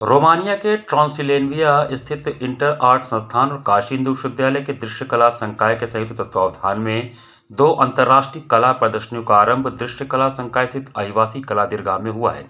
Romania के Transylvania स्थित inter art संस्थान और काशी हिंदू विश्वविद्यालय के दृश्य कला संकाय के संयुक्त तत्वावधान में दो अंतर्राष्ट्रीय कला प्रदर्शनियों का आरंभ दृश्य कला संकाय स्थित आदिवासी कला दीर्घा में हुआ है।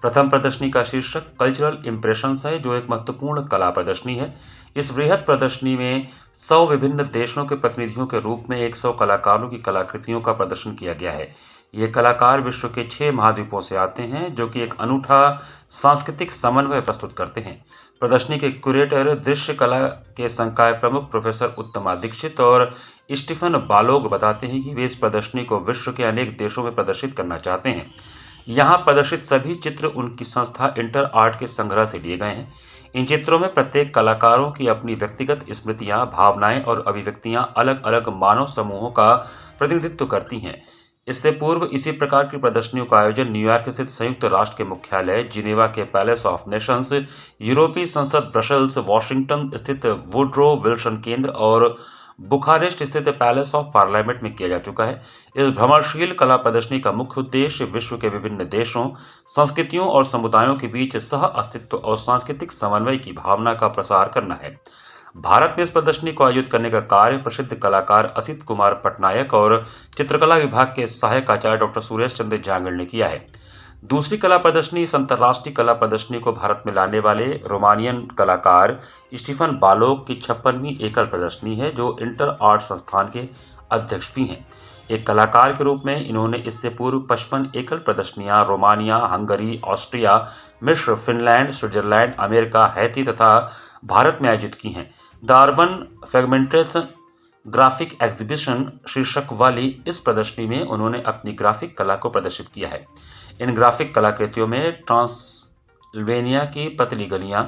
प्रथम प्रदर्शनी का शीर्षक कल्चरल इम्प्रेशंस है, जो एक महत्वपूर्ण कला प्रदर्शनी है। इस वृहद प्रदर्शनी में 100 विभिन्न देशों के प्रतिनिधियों के रूप में 100 कलाकारों की कलाकृतियों का प्रदर्शन किया गया है। ये कलाकार विश्व के 6 महाद्वीपों से आते हैं, जो कि एक अनूठा सांस्कृतिक समन्वय प्रस्तुत करते हैं। प्रदर्शनी के क्यूरेटर दृश्य कला के संकाय प्रमुख प्रोफेसर उत्तमा दीक्षित और स्टीफन बालोग बताते हैं कि वे इस प्रदर्शनी को विश्व के अनेक देशों में प्रदर्शित करना चाहते हैं। यहाँ प्रदर्शित सभी चित्र उनकी संस्था इंटर आर्ट के संग्रह से लिए गए हैं। इन चित्रों में प्रत्येक कलाकारों की अपनी व्यक्तिगत स्मृतियां, भावनाएं और अभिव्यक्तियां अलग अलग मानव समूहों का प्रतिनिधित्व करती हैं। इससे पूर्व इसी प्रकार की प्रदर्शनियों का आयोजन न्यूयॉर्क स्थित संयुक्त राष्ट्र के मुख्यालय, जिनेवा के पैलेस ऑफ नेशंस, यूरोपीय संसद ब्रसेल्स, वॉशिंगटन स्थित वुडरो विल्सन केंद्र और बुखारेस्ट स्थित पैलेस ऑफ पार्लियामेंट में किया जा चुका है। इस भ्रमणशील कला प्रदर्शनी का मुख्य उद्देश्य विश्व के विभिन्न देशों, संस्कृतियों और समुदायों के बीच सह अस्तित्व और सांस्कृतिक समन्वय की भावना का प्रसार करना है। भारत में इस प्रदर्शनी को आयोजित करने का कार्य प्रसिद्ध कलाकार असित कुमार पटनायक और चित्रकला विभाग के सहायक आचार्य डॉक्टर सुरेश चंद्र जांगड़ ने किया है। दूसरी कला प्रदर्शनी इस अंतर्राष्ट्रीय कला प्रदर्शनी को भारत में लाने वाले रोमानियन कलाकार स्टीफन बालोग की 56वीं एकल प्रदर्शनी है, जो इंटर आर्ट संस्थान के अध्यक्ष भी हैं। एक कलाकार के रूप में इन्होंने इससे पूर्व 55 एकल प्रदर्शनियां रोमानिया, हंगरी, ऑस्ट्रिया, मिस्र, फिनलैंड, स्विट्जरलैंड, अमेरिका, हैती तथा भारत में आयोजित की हैं। The urban fragmentation graphic exhibition शीर्षक वाली इस प्रदर्शनी में उन्होंने अपनी ग्राफिक कला को प्रदर्शित किया है। इन ग्राफिक कलाकृतियों में ट्रांसल्वेनिया की पतली गलियां,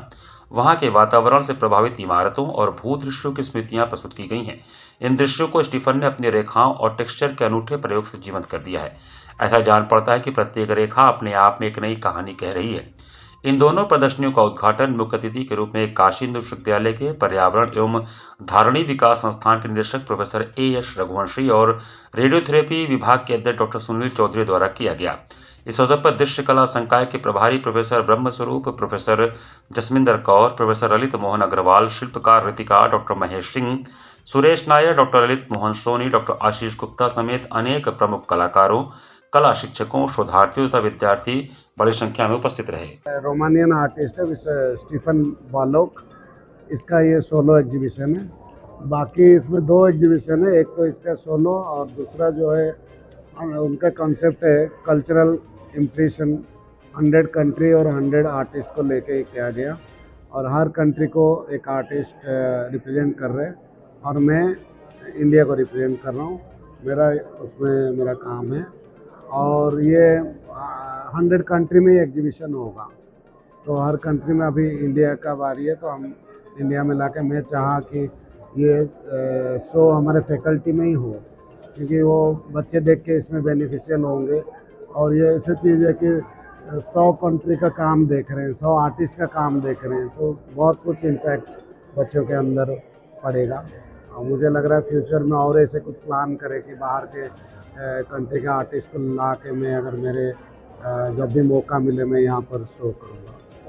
वहां के वातावरण से प्रभावित इमारतों और भूदृश्यों की स्मृतियां प्रस्तुत की गई हैं। इन दृश्यों को स्टीफन ने अपनी रेखाओं और टेक्सचर के अनूठे प्रयोग से जीवंत कर दिया है। ऐसा जान पड़ता है कि प्रत्येक रेखा अपने आप में एक नई कहानी कह रही है। इन दोनों प्रदर्शनियों का उद्घाटन मुख्य अतिथि के रूप में काशी हिंदू विश्वविद्यालय के पर्यावरण एवं धारणी विकास संस्थान के निदेशक प्रोफेसर एएस रघुवंशी और रेडियोथेरेपी विभाग के अध्यक्ष डॉक्टर सुनील चौधरी द्वारा किया गया। इस अवसर पर दृश्य कला संकाय के प्रभारी professor Brahmswaroop, professor Jasminder Kaur, professor Lalit Mohan Agrawal, शिल्पकार Ritika, doctor Mahesh Singh, Suresh Nair, doctor Lalit Mohan Soni, doctor Ashish Gupta समेत अनेक प्रमुख कलाकारों, कला शिक्षकों, शोधार्थियों तथा विद्यार्थी बड़ी संख्या में उपस्थित रहे। रोमानियन आर्टिस्ट है स्टीफन बालोक। इसका ये सोलो एग्जीबिशन है। बाकी इसमें 2 एग्जीबिशन है, एक तो इसका सोलो और दूसरा जो है उनका कॉन्सेप्ट है कल्चरल इम्प्रेशन। 100 कंट्री और 100 आर्टिस्ट को लेके किया गया और हर कंट्री को एक आर्टिस्ट रिप्रेजेंट कर रहे हैं और मैं इंडिया को रिप्रेजेंट कर रहा हूँ। मेरा काम है और ये 100 कंट्री में एग्जीबिशन होगा, तो हर कंट्री में अभी इंडिया का बारी है, तो हम इंडिया में लाके मैं चाहा कि ये शो हमारे फैकल्टी में ही हो, क्योंकि वो बच्चे देख के इसमें बेनिफिशियल होंगे। और ये ऐसी चीज़ है कि 100 कंट्री का काम देख रहे हैं, 100 आर्टिस्ट का काम देख रहे हैं, तो बहुत कुछ इम्पैक्ट बच्चों के अंदर पड़ेगा। और मुझे लग रहा है फ्यूचर में और ऐसे कुछ प्लान करें कि बाहर के कंट्री के आर्टिस्ट को ला के मैं अगर जब भी मौका मिले मैं यहाँ पर शो करूँगा।